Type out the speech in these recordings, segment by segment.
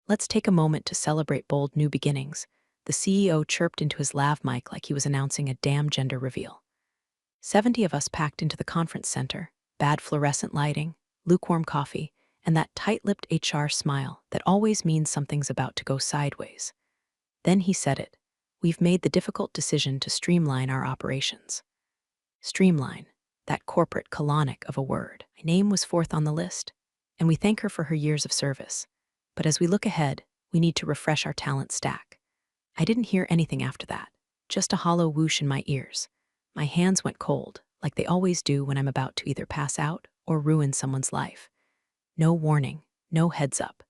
Let's take a moment to celebrate bold new beginnings. The CEO chirped into his lav mic like he was announcing a damn gender reveal. 70 of us packed into the conference center, bad fluorescent lighting, lukewarm coffee, and that tight-lipped HR smile that always means something's about to go sideways. Then he said it. We've made the difficult decision to streamline our operations. Streamline, that corporate colonic of a word. My name was fourth on the list, and we thank her for her years of service. But as we look ahead, we need to refresh our talent stack. I didn't hear anything after that, just a hollow whoosh in my ears. My hands went cold, like they always do when I'm about to either pass out or ruin someone's life. No warning, no heads up.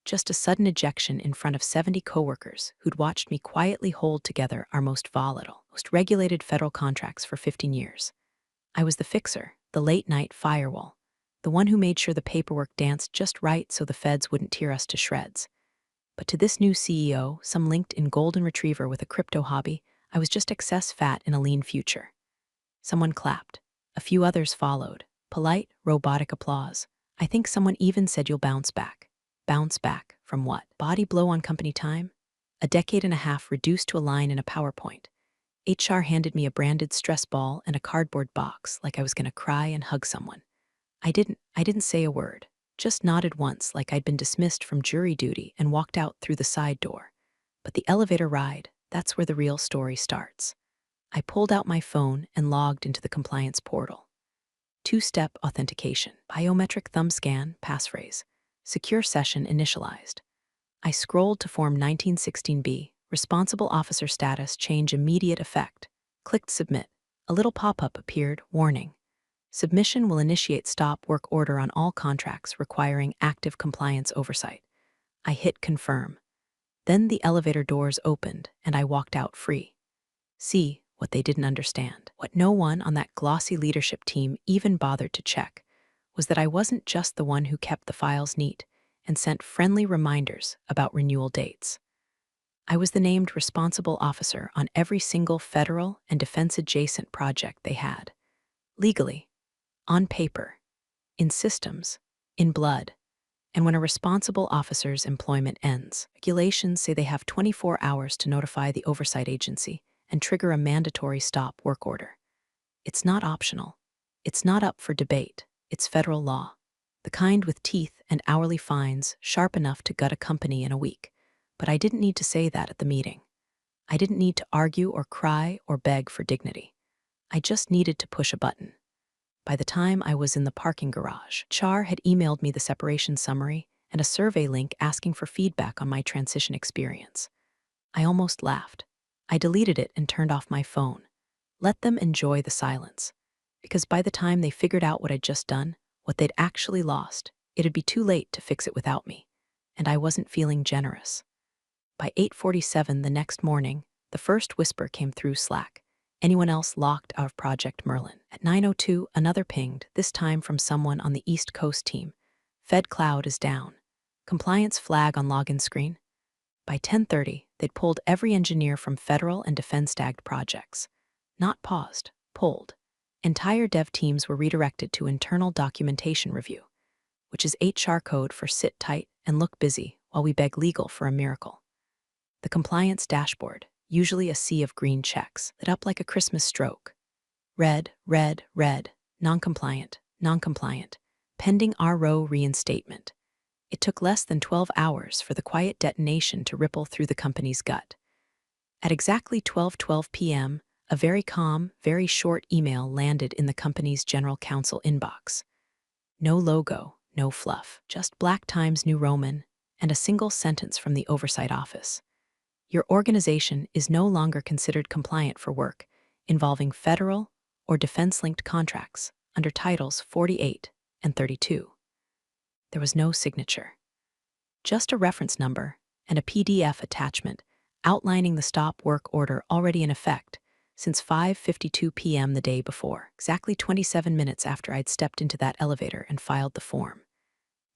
Just a sudden ejection in front of 70 coworkers who'd watched me quietly hold together our most volatile, most regulated federal contracts for 15 years. I was the fixer, the late-night firewall, the one who made sure the paperwork danced just right so the feds wouldn't tear us to shreds. But to this new CEO, some LinkedIn golden retriever with a crypto hobby, I was just excess fat in a lean future. Someone clapped. A few others followed. Polite, robotic applause. I think someone even said you'll bounce back. Bounce back from what? Body blow on company time? A decade and a half reduced to a line in a PowerPoint. HR handed me a branded stress ball and a cardboard box like I was going to cry and hug someone. I didn't say a word, just nodded once like I'd been dismissed from jury duty and walked out through the side door. But the elevator ride, that's where the real story starts. I pulled out my phone and logged into the compliance portal. Two-step authentication, biometric thumb scan, passphrase, secure session initialized. I scrolled to Form 1916B, responsible officer status change immediate effect. Clicked submit. A little pop-up appeared, warning. Submission will initiate stop work order on all contracts requiring active compliance oversight. I hit confirm. Then the elevator doors opened and I walked out free. See, what they didn't understand, what no one on that glossy leadership team even bothered to check, was that I wasn't just the one who kept the files neat and sent friendly reminders about renewal dates. I was the named responsible officer on every single federal and defense-adjacent project they had. Legally, on paper, in systems, in blood. And when a responsible officer's employment ends, regulations say they have 24 hours to notify the oversight agency and trigger a mandatory stop work order. It's not optional. It's not up for debate. It's federal law. The kind with teeth and hourly fines sharp enough to gut a company in a week. But I didn't need to say that at the meeting. I didn't need to argue or cry or beg for dignity. I just needed to push a button. By the time I was in the parking garage, Char had emailed me the separation summary and a survey link asking for feedback on my transition experience. I almost laughed. I deleted it and turned off my phone. Let them enjoy the silence. Because by the time they figured out what I'd just done, what they'd actually lost, it'd be too late to fix it without me. And I wasn't feeling generous. By 8:47 the next morning, the first whisper came through Slack. Anyone else locked out of Project Merlin? At 9:02, another pinged, this time from someone on the East Coast team. Fed Cloud is down. Compliance flag on login screen. By 10:30, they'd pulled every engineer from federal and defense-tagged projects. Not paused, pulled. Entire dev teams were redirected to internal documentation review, which is HR code for sit tight and look busy while we beg legal for a miracle. The compliance dashboard, usually a sea of green checks, lit up like a Christmas stroke. Red, red, red, non-compliant, non-compliant, pending RO reinstatement. It took less than 12 hours for the quiet detonation to ripple through the company's gut. At exactly 12:12 p.m., a very calm, very short email landed in the company's general counsel inbox. No logo, no fluff, just Black Times New Roman and a single sentence from the oversight office. Your organization is no longer considered compliant for work involving federal or defense-linked contracts under Titles 48 and 32. There was no signature. Just a reference number and a PDF attachment outlining the stop work order already in effect since 5:52 p.m. the day before, exactly 27 minutes after I'd stepped into that elevator and filed the form.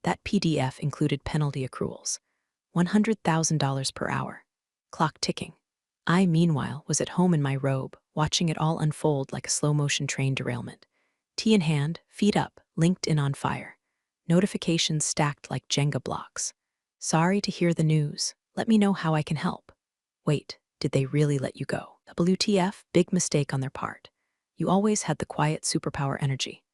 That PDF included penalty accruals, $100,000 per hour. Clock ticking. I, meanwhile, was at home in my robe, watching it all unfold like a slow-motion train derailment. Tea in hand, feet up, LinkedIn on fire. Notifications stacked like Jenga blocks. Sorry to hear the news. Let me know how I can help. Wait, did they really let you go? WTF, big mistake on their part. You always had the quiet superpower energy.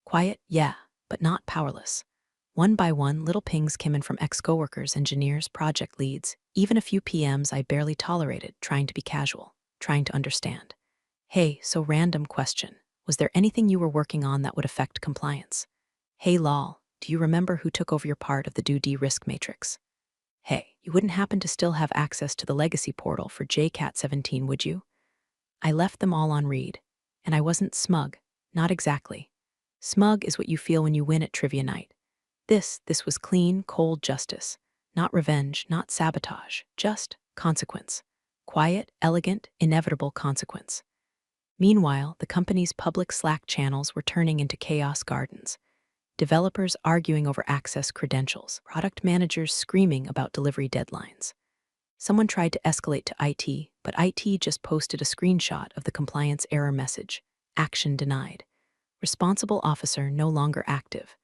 Quiet, yeah, but not powerless. One by one, little pings came in from ex-coworkers, engineers, project leads, even a few PMs I barely tolerated, trying to be casual, trying to understand. Hey, so random question. Was there anything you were working on that would affect compliance? Hey lol, do you remember who took over your part of the due risk matrix? Hey, you wouldn't happen to still have access to the legacy portal for JCat 17, would you? I left them all on read, and I wasn't smug, not exactly. Smug is what you feel when you win at trivia night. This was clean, cold justice. Not revenge, not sabotage, just consequence. Quiet, elegant, inevitable consequence. Meanwhile, the company's public Slack channels were turning into chaos gardens. Developers arguing over access credentials, product managers screaming about delivery deadlines. Someone tried to escalate to IT, but IT just posted a screenshot of the compliance error message. Action denied. Responsible officer no longer active.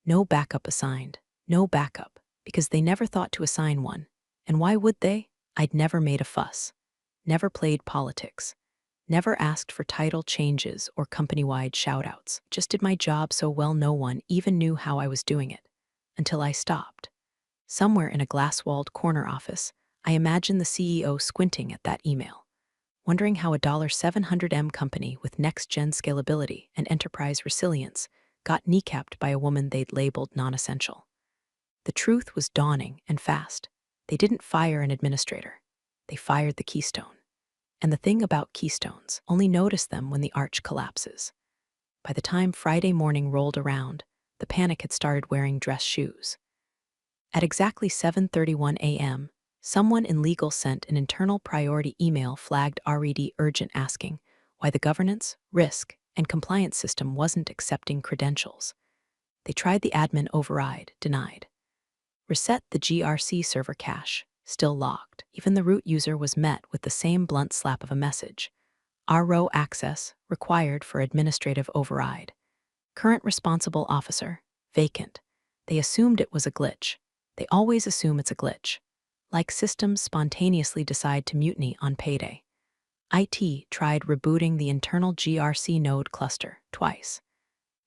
No backup assigned. No backup, because they never thought to assign one. And why would they? I'd never made a fuss. Never played politics. Never asked for title changes or company-wide shoutouts. Just did my job so well no one even knew how I was doing it. Until I stopped. Somewhere in a glass-walled corner office, I imagined the CEO squinting at that email, wondering how a $700M company with next-gen scalability and enterprise resilience got kneecapped by a woman they'd labeled non-essential. The truth was dawning and fast. They didn't fire an administrator. They fired the keystone. And the thing about keystones, only notice them when the arch collapses. By the time Friday morning rolled around, the panic had started wearing dress shoes. At exactly 7:31 a.m., someone in legal sent an internal priority email flagged RED urgent asking why the governance, risk, and compliance system wasn't accepting credentials. They tried the admin override, denied. Reset the GRC server cache, still locked. Even the root user was met with the same blunt slap of a message. RO access, required for administrative override. Current responsible officer, vacant. They assumed it was a glitch. They always assume it's a glitch. Like systems spontaneously decide to mutiny on payday. IT tried rebooting the internal GRC node cluster twice.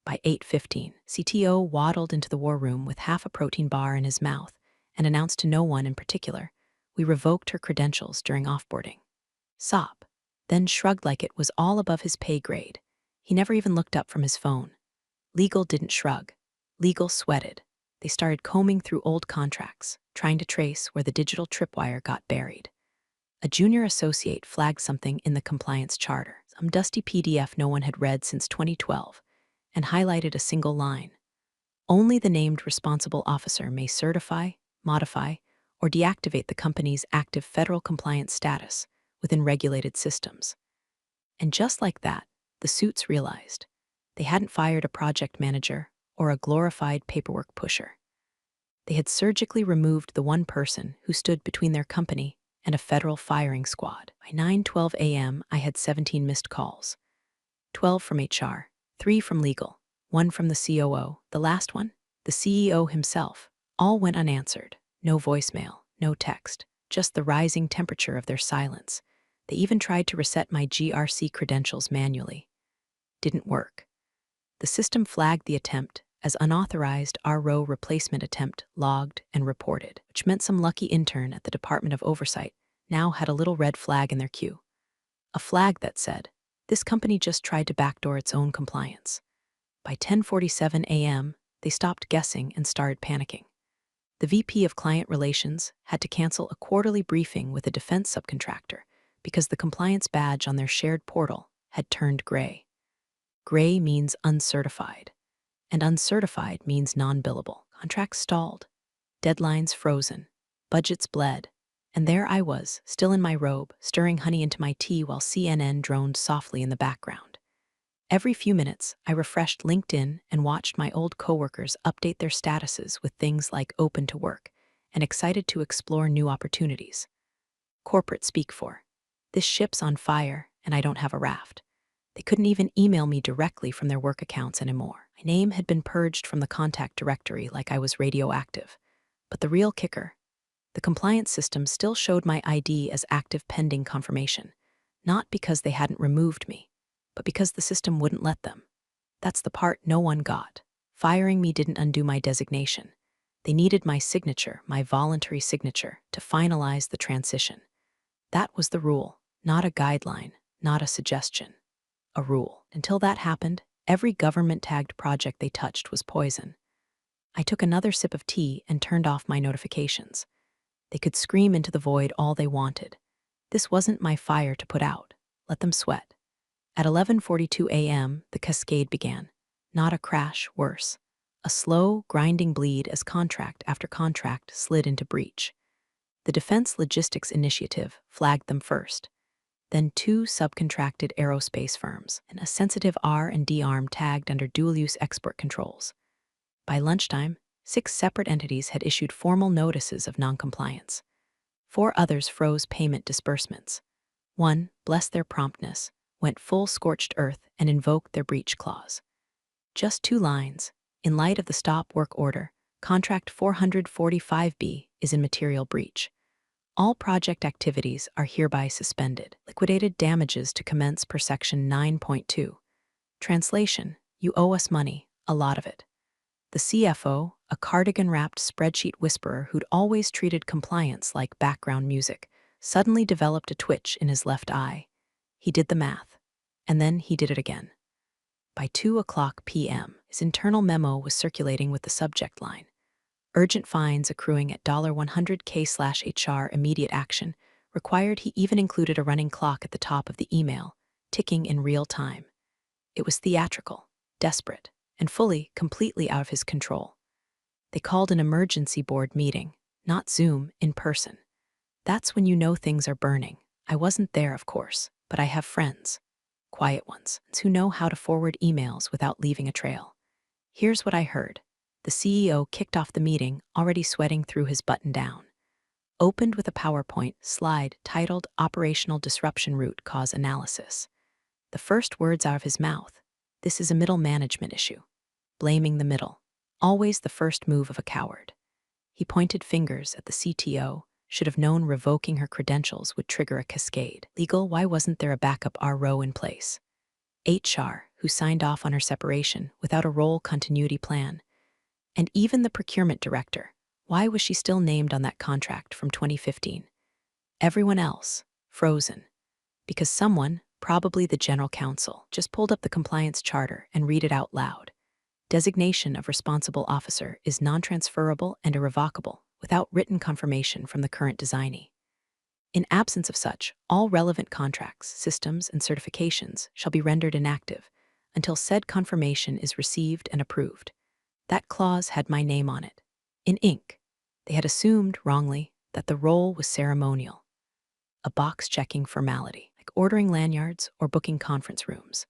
By 8:15, CTO waddled into the war room with half a protein bar in his mouth and announced to no one in particular, we revoked her credentials during offboarding. SOP, then shrugged like it was all above his pay grade. He never even looked up from his phone. Legal didn't shrug. Legal sweated. They started combing through old contracts, trying to trace where the digital tripwire got buried. A junior associate flagged something in the compliance charter, some dusty PDF no one had read since 2012, and highlighted a single line. Only the named responsible officer may certify, modify, or deactivate the company's active federal compliance status within regulated systems. And just like that, the suits realized they hadn't fired a project manager or a glorified paperwork pusher. They had surgically removed the one person who stood between their company and a federal firing squad. By 9:12 a.m., I had 17 missed calls. 12 from HR, 3 from legal, 1 from the COO, the last one, the CEO himself. All went unanswered. No voicemail, no text, just the rising temperature of their silence. They even tried to reset my GRC credentials manually. Didn't work. The system flagged the attempt as unauthorized RO replacement attempt logged and reported, which meant some lucky intern at the Department of Oversight now had a little red flag in their queue. A flag that said, this company just tried to backdoor its own compliance. By 10:47 a.m., they stopped guessing and started panicking. The VP of Client Relations had to cancel a quarterly briefing with a defense subcontractor because the compliance badge on their shared portal had turned gray. Gray means uncertified, and uncertified means non-billable. Contracts stalled, deadlines frozen, budgets bled, and there I was, still in my robe, stirring honey into my tea while CNN droned softly in the background. Every few minutes, I refreshed LinkedIn and watched my old coworkers update their statuses with things like open to work and excited to explore new opportunities. Corporate speak for, this ship's on fire and I don't have a raft. They couldn't even email me directly from their work accounts anymore. My name had been purged from the contact directory like I was radioactive. But the real kicker, the compliance system still showed my ID as active pending confirmation, not because they hadn't removed me, but because the system wouldn't let them. That's the part no one got. Firing me didn't undo my designation. They needed my signature, my voluntary signature, to finalize the transition. That was the rule, not a guideline, not a suggestion. A rule. Until that happened, every government-tagged project they touched was poison. I took another sip of tea and turned off my notifications. They could scream into the void all they wanted. This wasn't my fire to put out. Let them sweat. At 11:42 a.m., the cascade began. Not a crash, worse. A slow, grinding bleed as contract after contract slid into breach. The Defense Logistics Initiative flagged them first. Then two subcontracted aerospace firms and a sensitive R&D arm tagged under dual-use export controls. By lunchtime, 6 separate entities had issued formal notices of noncompliance. 4 others froze payment disbursements. 1, bless their promptness, went full scorched earth and invoked their breach clause. Just 2 lines. In light of the stop work order, Contract 445B is in material breach. All project activities are hereby suspended. Liquidated damages to commence per Section 9.2. Translation: you owe us money, a lot of it. The CFO, a cardigan-wrapped spreadsheet whisperer who'd always treated compliance like background music, suddenly developed a twitch in his left eye. He did the math. And then he did it again. By 2:00 p.m., his internal memo was circulating with the subject line: urgent fines accruing at $100K/HR immediate action. Required. He even included a running clock at the top of the email, ticking in real time. It was theatrical, desperate, and completely out of his control. They called an emergency board meeting, not Zoom, in person. That's when you know things are burning. I wasn't there, of course, but I have friends. Quiet ones, who know how to forward emails without leaving a trail. Here's what I heard. The CEO kicked off the meeting, already sweating through his button-down. Opened with a PowerPoint slide titled Operational Disruption Root Cause Analysis. The first words out of his mouth: this is a middle management issue. Blaming the middle. Always the first move of a coward. He pointed fingers at the CTO, should have known revoking her credentials would trigger a cascade. Legal: why wasn't there a backup RO in place? HR, who signed off on her separation without a role continuity plan. And even the procurement director, why was she still named on that contract from 2015? Everyone else, frozen. Because someone, probably the general counsel, just pulled up the compliance charter and read it out loud. Designation of responsible officer is non-transferable and irrevocable without written confirmation from the current designee. In absence of such, all relevant contracts, systems, and certifications shall be rendered inactive until said confirmation is received and approved. That clause had my name on it, in ink. They had assumed, wrongly, that the role was ceremonial. A box-checking formality, like ordering lanyards or booking conference rooms.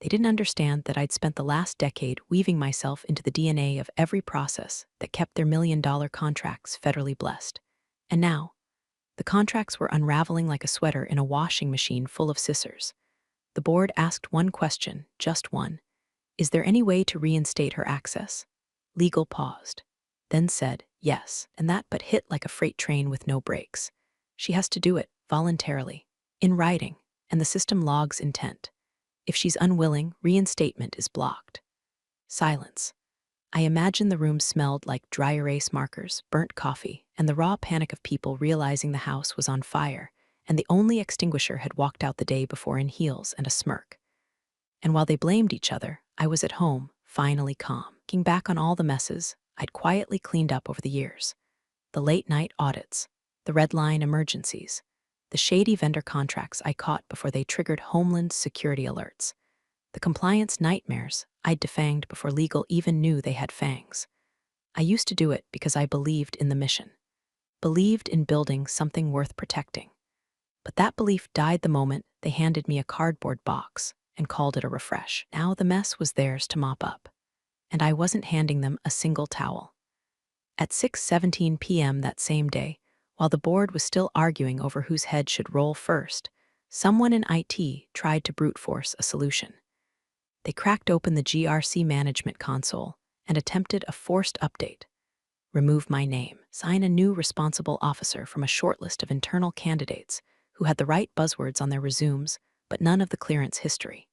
They didn't understand that I'd spent the last decade weaving myself into the DNA of every process that kept their million-dollar contracts federally blessed. And now, the contracts were unraveling like a sweater in a washing machine full of scissors. The board asked one question, just one. Is there any way to reinstate her access? Legal paused, then said, yes, and that but hit like a freight train with no brakes. She has to do it, voluntarily, in writing, and the system logs intent. If she's unwilling, reinstatement is blocked. Silence. I imagine the room smelled like dry erase markers, burnt coffee, and the raw panic of people realizing the house was on fire, and the only extinguisher had walked out the day before in heels and a smirk. And while they blamed each other, I was at home, finally calm, looking back on all the messes I'd quietly cleaned up over the years. The late-night audits, the red line emergencies, the shady vendor contracts I caught before they triggered Homeland Security alerts, the compliance nightmares I'd defanged before legal even knew they had fangs. I used to do it because I believed in the mission, believed in building something worth protecting. But that belief died the moment they handed me a cardboard box and called it a refresh. Now the mess was theirs to mop up, and I wasn't handing them a single towel. At 6:17 p.m. that same day, while the board was still arguing over whose head should roll first, someone in IT tried to brute force a solution. They cracked open the GRC management console and attempted a forced update. Remove my name. Sign a new responsible officer from a shortlist of internal candidates who had the right buzzwords on their resumes, but none of the clearance history.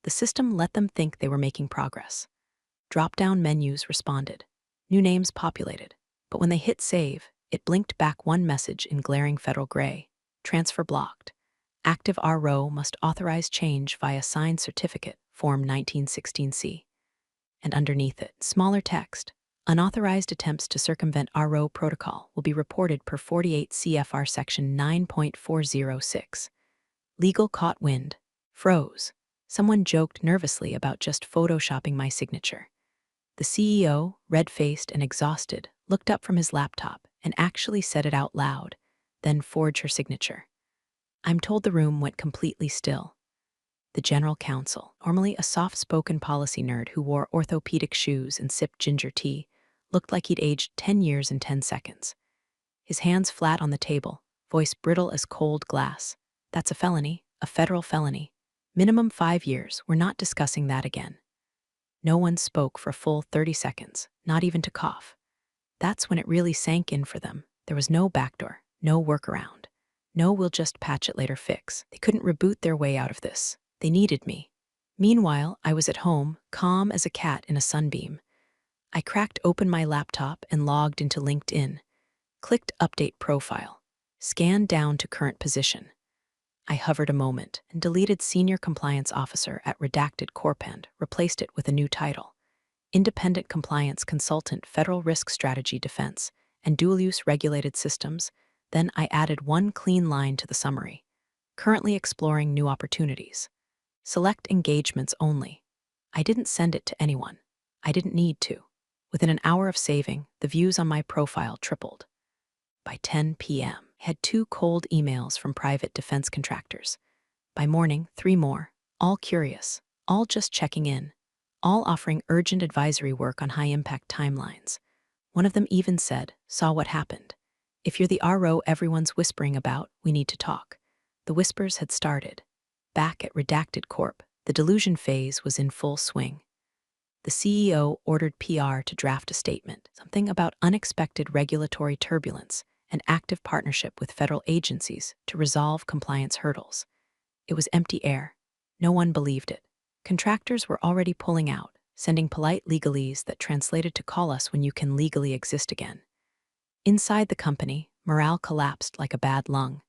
The system let them think they were making progress. Drop-down menus responded. New names populated. But when they hit save, it blinked back one message in glaring federal gray. Transfer blocked. Active RO must authorize change via signed certificate, Form 1916C. And underneath it, smaller text. Unauthorized attempts to circumvent RO protocol will be reported per 48 CFR Section 9.406. Legal caught wind. Froze. Someone joked nervously about just photoshopping my signature. The CEO, red-faced and exhausted, looked up from his laptop and actually said it out loud, then forged her signature. I'm told the room went completely still. The general counsel, normally a soft-spoken policy nerd who wore orthopedic shoes and sipped ginger tea, looked like he'd aged 10 years in 10 seconds. His hands flat on the table, voice brittle as cold glass. That's a felony, a federal felony. Minimum 5 years, we're not discussing that again. No one spoke for a full 30 seconds, not even to cough. That's when it really sank in for them. There was no backdoor, no workaround. No we'll just patch it later fix. They couldn't reboot their way out of this. They needed me. Meanwhile, I was at home, calm as a cat in a sunbeam. I cracked open my laptop and logged into LinkedIn, clicked Update Profile, scanned down to current position. I hovered a moment and deleted Senior Compliance Officer at Redacted Corp and replaced it with a new title, Independent Compliance Consultant Federal Risk Strategy Defense and Dual-Use Regulated Systems. Then I added one clean line to the summary, currently exploring new opportunities. Select engagements only. I didn't send it to anyone. I didn't need to. Within an hour of saving, the views on my profile tripled. By 10 p.m., I had 2 cold emails from private defense contractors. By morning, 3 more, all curious, all just checking in, all offering urgent advisory work on high-impact timelines. One of them even said, "Saw what happened. If you're the RO everyone's whispering about, we need to talk." The whispers had started. Back at Redacted Corp, the delusion phase was in full swing. The CEO ordered PR to draft a statement, something about unexpected regulatory turbulence and active partnership with federal agencies to resolve compliance hurdles. It was empty air. No one believed it. Contractors were already pulling out, sending polite legalese that translated to call us when you can legally exist again. Inside the company, morale collapsed like a bad lung.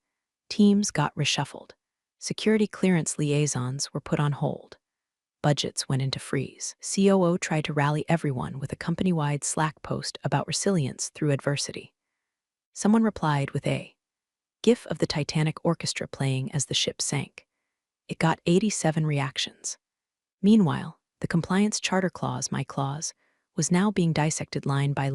Teams got reshuffled. Security clearance liaisons were put on hold. Budgets went into freeze. COO tried to rally everyone with a company-wide Slack post about resilience through adversity. Someone replied with a GIF of the Titanic orchestra playing as the ship sank. It got 87 reactions. Meanwhile, the compliance charter clause, my clause, was now being dissected line by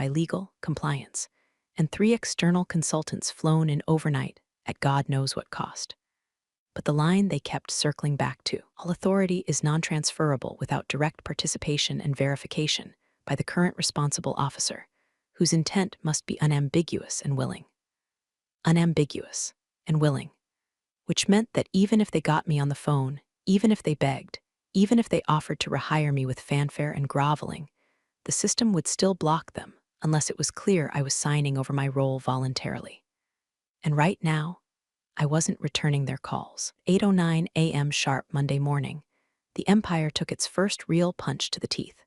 legal, compliance, and 3 external consultants flown in overnight at God knows what cost. But the line they kept circling back to, all authority is non-transferable without direct participation and verification by the current responsible officer, whose intent must be unambiguous and willing. Unambiguous and willing, which meant that even if they got me on the phone, even if they begged, even if they offered to rehire me with fanfare and groveling, the system would still block them unless it was clear I was signing over my role voluntarily. And right now, I wasn't returning their calls. 8:09 a.m. sharp Monday morning, the Empire took its first real punch to the teeth.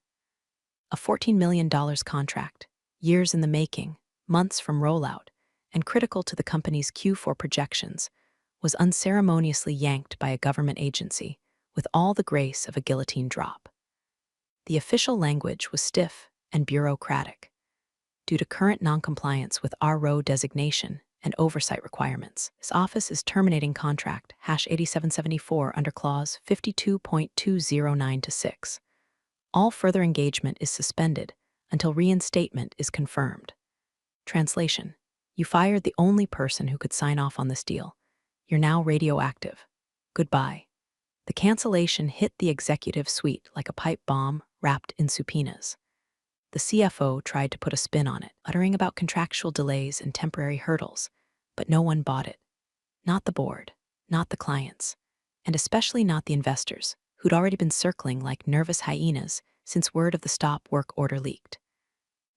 A $14 million contract, years in the making, months from rollout, and critical to the company's Q4 projections, was unceremoniously yanked by a government agency with all the grace of a guillotine drop. The official language was stiff and bureaucratic. Due to current noncompliance with RO designation and oversight requirements, this office is terminating contract #8774 under clause 52.209-6. All further engagement is suspended until reinstatement is confirmed. Translation: you fired the only person who could sign off on this deal. You're now radioactive. Goodbye. The cancellation hit the executive suite like a pipe bomb wrapped in subpoenas. The CFO tried to put a spin on it, uttering about contractual delays and temporary hurdles, but no one bought it. Not the board, not the clients, and especially not the investors, who'd already been circling like nervous hyenas since word of the stop work order leaked.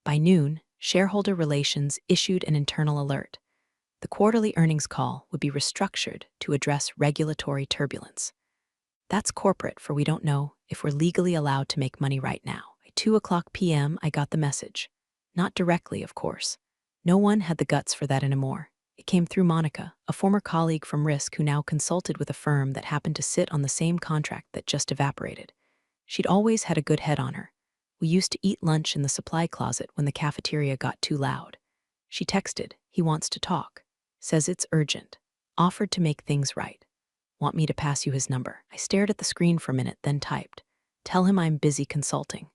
By noon, Shareholder Relations issued an internal alert. The quarterly earnings call would be restructured to address regulatory turbulence. That's corporate, for we don't know if we're legally allowed to make money right now. At 2:00 p.m., I got the message. Not directly, of course. No one had the guts for that anymore. It came through Monica, a former colleague from Risk who now consulted with a firm that happened to sit on the same contract that just evaporated. She'd always had a good head on her. We used to eat lunch in the supply closet when the cafeteria got too loud. She texted, "He wants to talk. Says it's urgent. Offered to make things right. Want me to pass you his number?" I stared at the screen for a minute, then typed, "Tell him I'm busy consulting."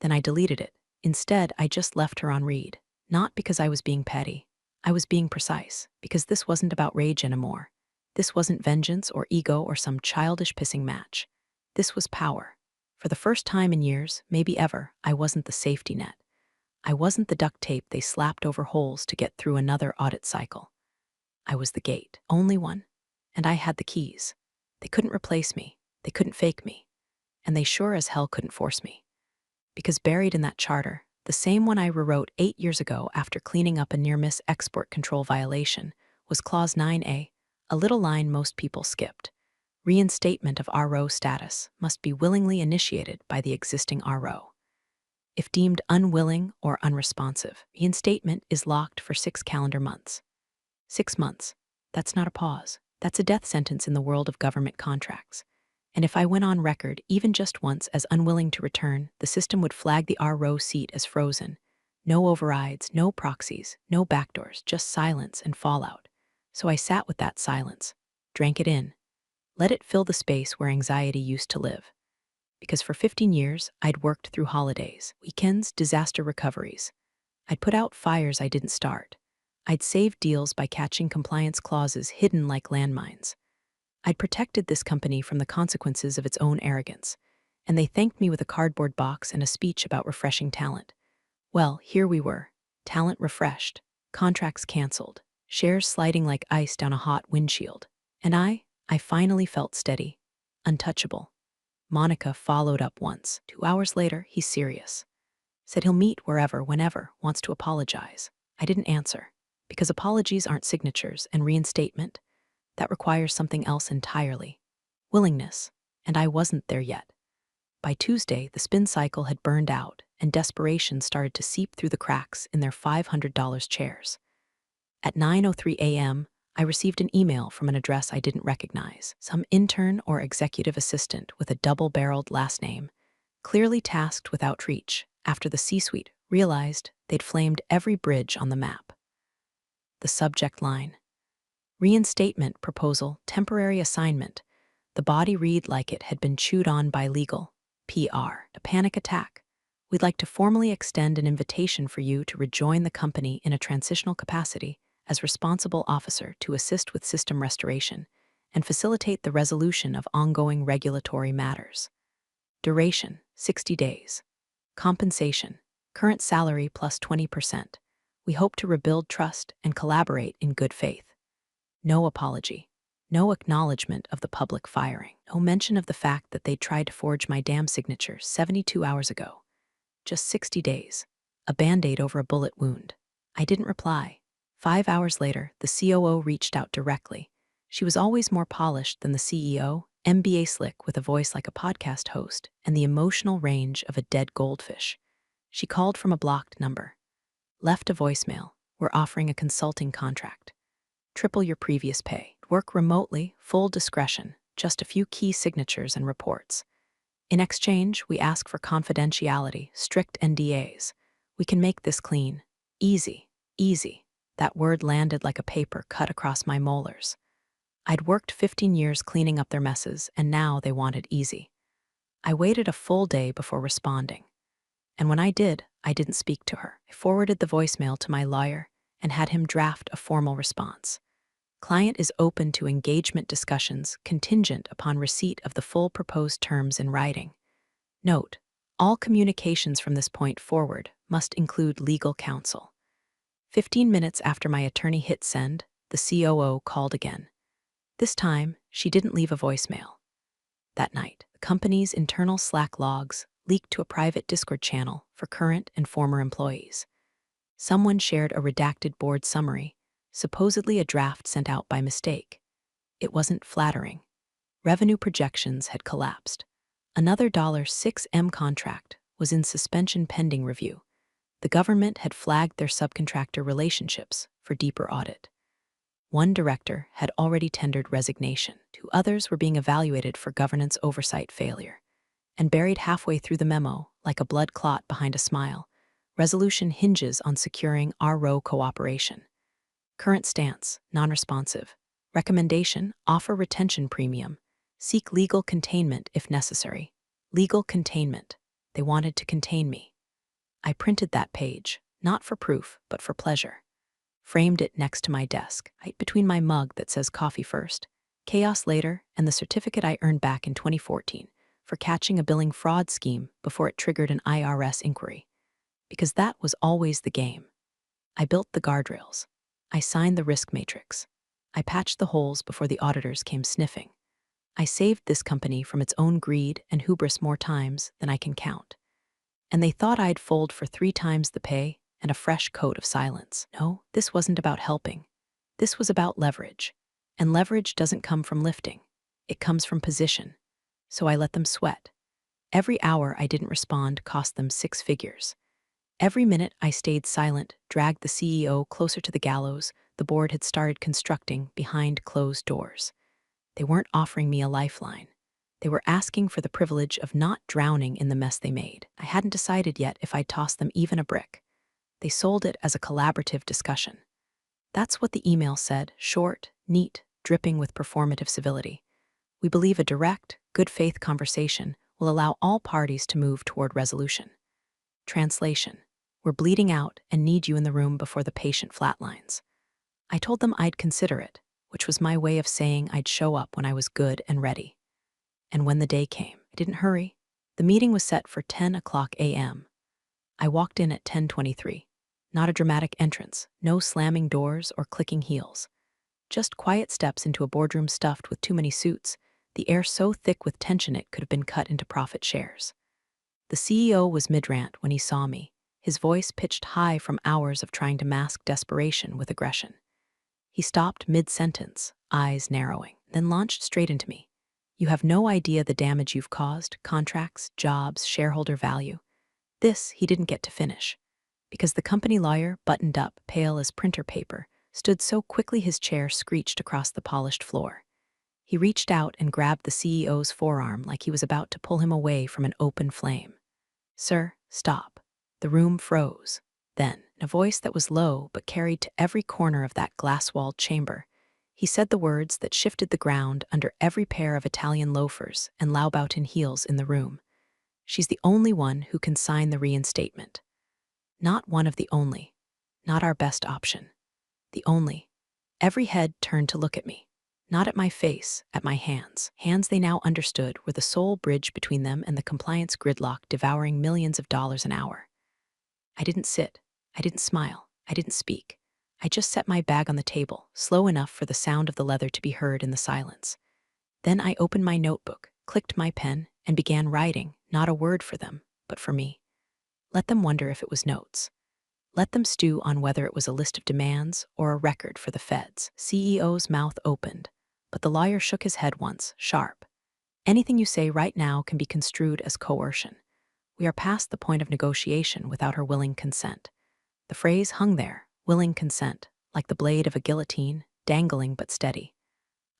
Then I deleted it. Instead, I just left her on read. Not because I was being petty. I was being precise, because this wasn't about rage anymore. This wasn't vengeance or ego or some childish pissing match. This was power. For the first time in years, maybe ever, I wasn't the safety net. I wasn't the duct tape they slapped over holes to get through another audit cycle. I was the gate, only one. And I had the keys. They couldn't replace me. They couldn't fake me. And they sure as hell couldn't force me. Because buried in that charter, the same one I rewrote 8 years ago after cleaning up a near-miss export control violation, was Clause 9A, a little line most people skipped. Reinstatement of RO status must be willingly initiated by the existing RO. If deemed unwilling or unresponsive, reinstatement is locked for 6 calendar months. 6 months. That's not a pause. That's a death sentence in the world of government contracts. And if I went on record, even just once, as unwilling to return, the system would flag the RO seat as frozen. No overrides, no proxies, no backdoors, just silence and fallout. So I sat with that silence, drank it in, let it fill the space where anxiety used to live. Because for 15 years, I'd worked through holidays, weekends, disaster recoveries. I'd put out fires I didn't start. I'd saved deals by catching compliance clauses hidden like landmines. I'd protected this company from the consequences of its own arrogance, and they thanked me with a cardboard box and a speech about refreshing talent. Well, here we were, talent refreshed, contracts canceled, shares sliding like ice down a hot windshield. And I finally felt steady, untouchable. Monica followed up once. 2 hours later, he's serious. Said he'll meet wherever, whenever, wants to apologize. I didn't answer, because apologies aren't signatures, and reinstatement, that requires something else entirely. Willingness, and I wasn't there yet. By Tuesday, the spin cycle had burned out, and desperation started to seep through the cracks in their $500 chairs. At 9:03 a.m., I received an email from an address I didn't recognize, some intern or executive assistant with a double-barreled last name, clearly tasked with outreach after the C-suite realized they'd flamed every bridge on the map. The subject line: Reinstatement Proposal, Temporary Assignment. The body read like it had been chewed on by legal. PR. A panic attack. We'd like to formally extend an invitation for you to rejoin the company in a transitional capacity as responsible officer to assist with system restoration and facilitate the resolution of ongoing regulatory matters. Duration, 60 days. Compensation, current salary plus 20%. We hope to rebuild trust and collaborate in good faith. No apology. No acknowledgement of the public firing. No mention of the fact that they tried to forge my damn signature 72 hours ago. Just 60 days. A Band-Aid over a bullet wound. I didn't reply. 5 hours later, the COO reached out directly. She was always more polished than the CEO, MBA slick with a voice like a podcast host and the emotional range of a dead goldfish. She called from a blocked number. Left a voicemail. We're offering a consulting contract. Triple your previous pay. Work remotely, full discretion, just a few key signatures and reports. In exchange, we ask for confidentiality, strict NDAs. We can make this clean. Easy. Easy. That word landed like a paper cut across my molars. I'd worked 15 years cleaning up their messes, and now they wanted easy. I waited a full day before responding. And when I did, I didn't speak to her. I forwarded the voicemail to my lawyer and had him draft a formal response. Client is open to engagement discussions contingent upon receipt of the full proposed terms in writing. Note: all communications from this point forward must include legal counsel. 15 minutes after my attorney hit send, the COO called again. This time, she didn't leave a voicemail. That night, the company's internal Slack logs leaked to a private Discord channel for current and former employees. Someone shared a redacted board summary, supposedly a draft sent out by mistake. It wasn't flattering. Revenue projections had collapsed. Another $6M contract was in suspension pending review. The government had flagged their subcontractor relationships for deeper audit. One director had already tendered resignation. 2 others were being evaluated for governance oversight failure. And buried halfway through the memo, like a blood clot behind a smile, resolution hinges on securing RO cooperation. Current stance, non-responsive. Recommendation, offer retention premium. Seek legal containment if necessary. Legal containment. They wanted to contain me. I printed that page, not for proof, but for pleasure. Framed it next to my desk, right between my mug that says coffee first, chaos later, and the certificate I earned back in 2014 for catching a billing fraud scheme before it triggered an IRS inquiry. Because that was always the game. I built the guardrails. I signed the risk matrix. I patched the holes before the auditors came sniffing. I saved this company from its own greed and hubris more times than I can count. And they thought I'd fold for 3 times the pay and a fresh coat of silence. No, this wasn't about helping. This was about leverage. And leverage doesn't come from lifting. It comes from position. So I let them sweat. Every hour I didn't respond cost them 6 figures. Every minute I stayed silent dragged the CEO closer to the gallows the board had started constructing behind closed doors. They weren't offering me a lifeline. They were asking for the privilege of not drowning in the mess they made. I hadn't decided yet if I'd toss them even a brick. They sold it as a collaborative discussion. That's what the email said, short, neat, dripping with performative civility. We believe a direct, good-faith conversation will allow all parties to move toward resolution. Translation: we're bleeding out and need you in the room before the patient flatlines. I told them I'd consider it, which was my way of saying I'd show up when I was good and ready. And when the day came, I didn't hurry. The meeting was set for 10:00 a.m. I walked in at 10:23. Not a dramatic entrance, no slamming doors or clicking heels. Just quiet steps into a boardroom stuffed with too many suits, the air so thick with tension it could have been cut into profit shares. The CEO was mid-rant when he saw me, his voice pitched high from hours of trying to mask desperation with aggression. He stopped mid-sentence, eyes narrowing, then launched straight into me. You have no idea the damage you've caused, contracts, jobs, shareholder value. This he didn't get to finish, because the company lawyer, buttoned up, pale as printer paper, stood so quickly his chair screeched across the polished floor. He reached out and grabbed the CEO's forearm like he was about to pull him away from an open flame. Sir, stop. The room froze. Then, in a voice that was low but carried to every corner of that glass-walled chamber, he said the words that shifted the ground under every pair of Italian loafers and Laubautin heels in the room. She's the only one who can sign the reinstatement. Not one of the only. Not our best option. The only. Every head turned to look at me. Not at my face, at my hands. Hands they now understood were the sole bridge between them and the compliance gridlock devouring millions of dollars an hour. I didn't sit. I didn't smile. I didn't speak. I just set my bag on the table, slow enough for the sound of the leather to be heard in the silence. Then I opened my notebook, clicked my pen, and began writing, not a word for them, but for me. Let them wonder if it was notes. Let them stew on whether it was a list of demands or a record for the feds. CEO's mouth opened, but the lawyer shook his head once, sharp. Anything you say right now can be construed as coercion. We are past the point of negotiation without her willing consent. The phrase hung there, willing consent, like the blade of a guillotine, dangling but steady.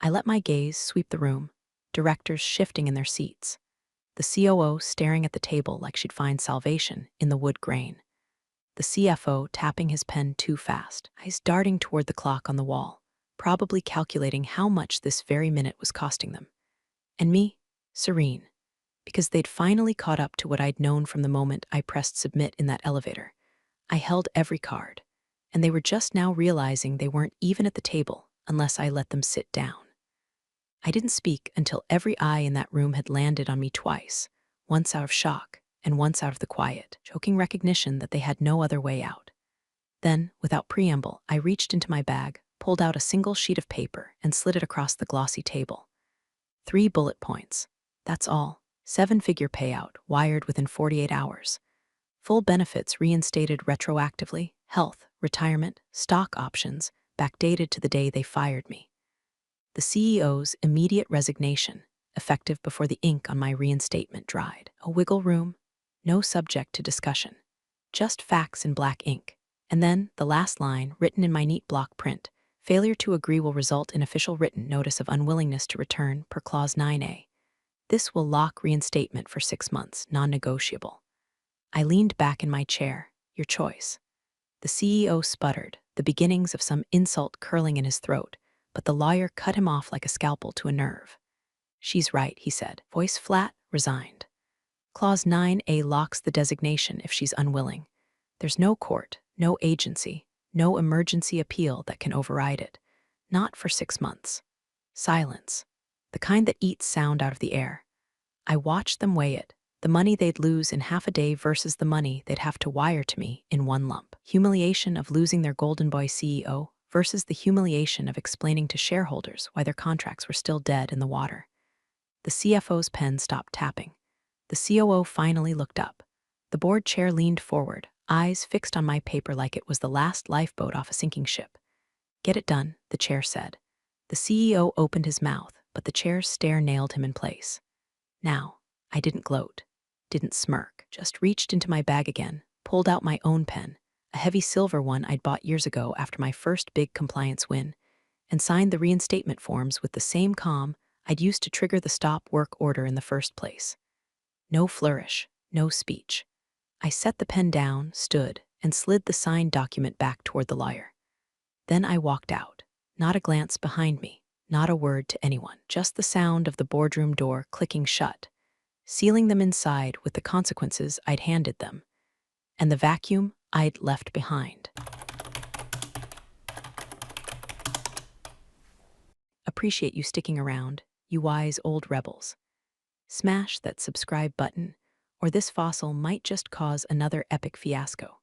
I let my gaze sweep the room, directors shifting in their seats. The COO staring at the table like she'd find salvation in the wood grain. The CFO tapping his pen too fast, eyes darting toward the clock on the wall, probably calculating how much this very minute was costing them. And me, serene, because they'd finally caught up to what I'd known from the moment I pressed submit in that elevator. I held every card, and they were just now realizing they weren't even at the table unless I let them sit down. I didn't speak until every eye in that room had landed on me twice, once out of shock and once out of the quiet, choking recognition that they had no other way out. Then, without preamble, I reached into my bag, pulled out a single sheet of paper, and slid it across the glossy table. 3 bullet points. That's all. 7-figure payout, wired within 48 hours. Full benefits reinstated retroactively, health, retirement, stock options, backdated to the day they fired me. The CEO's immediate resignation, effective before the ink on my reinstatement dried. A wiggle room, no subject to discussion, just facts in black ink. And then the last line, written in my neat block print: failure to agree will result in official written notice of unwillingness to return per Clause 9A. This will lock reinstatement for 6 months, non-negotiable. I leaned back in my chair. Your choice. The CEO sputtered, the beginnings of some insult curling in his throat, but the lawyer cut him off like a scalpel to a nerve. She's right, he said, voice flat, resigned. Clause 9A locks the designation if she's unwilling. There's no court, no agency, no emergency appeal that can override it. Not for 6 months. Silence. The kind that eats sound out of the air. I watched them weigh it, the money they'd lose in half a day versus the money they'd have to wire to me in one lump. Humiliation of losing their golden boy CEO versus the humiliation of explaining to shareholders why their contracts were still dead in the water. The CFO's pen stopped tapping. The COO finally looked up. The board chair leaned forward, eyes fixed on my paper like it was the last lifeboat off a sinking ship. Get it done, the chair said. The CEO opened his mouth, but the chair's stare nailed him in place. Now, I didn't gloat, didn't smirk, just reached into my bag again, pulled out my own pen, a heavy silver one I'd bought years ago after my first big compliance win, and signed the reinstatement forms with the same calm I'd used to trigger the stop work order in the first place. No flourish, no speech. I set the pen down, stood, and slid the signed document back toward the lawyer. Then I walked out, not a glance behind me, not a word to anyone, just the sound of the boardroom door clicking shut, sealing them inside with the consequences I'd handed them, and the vacuum I'd left behind. Appreciate you sticking around, you wise old rebels. Smash that subscribe button, or this fossil might just cause another epic fiasco.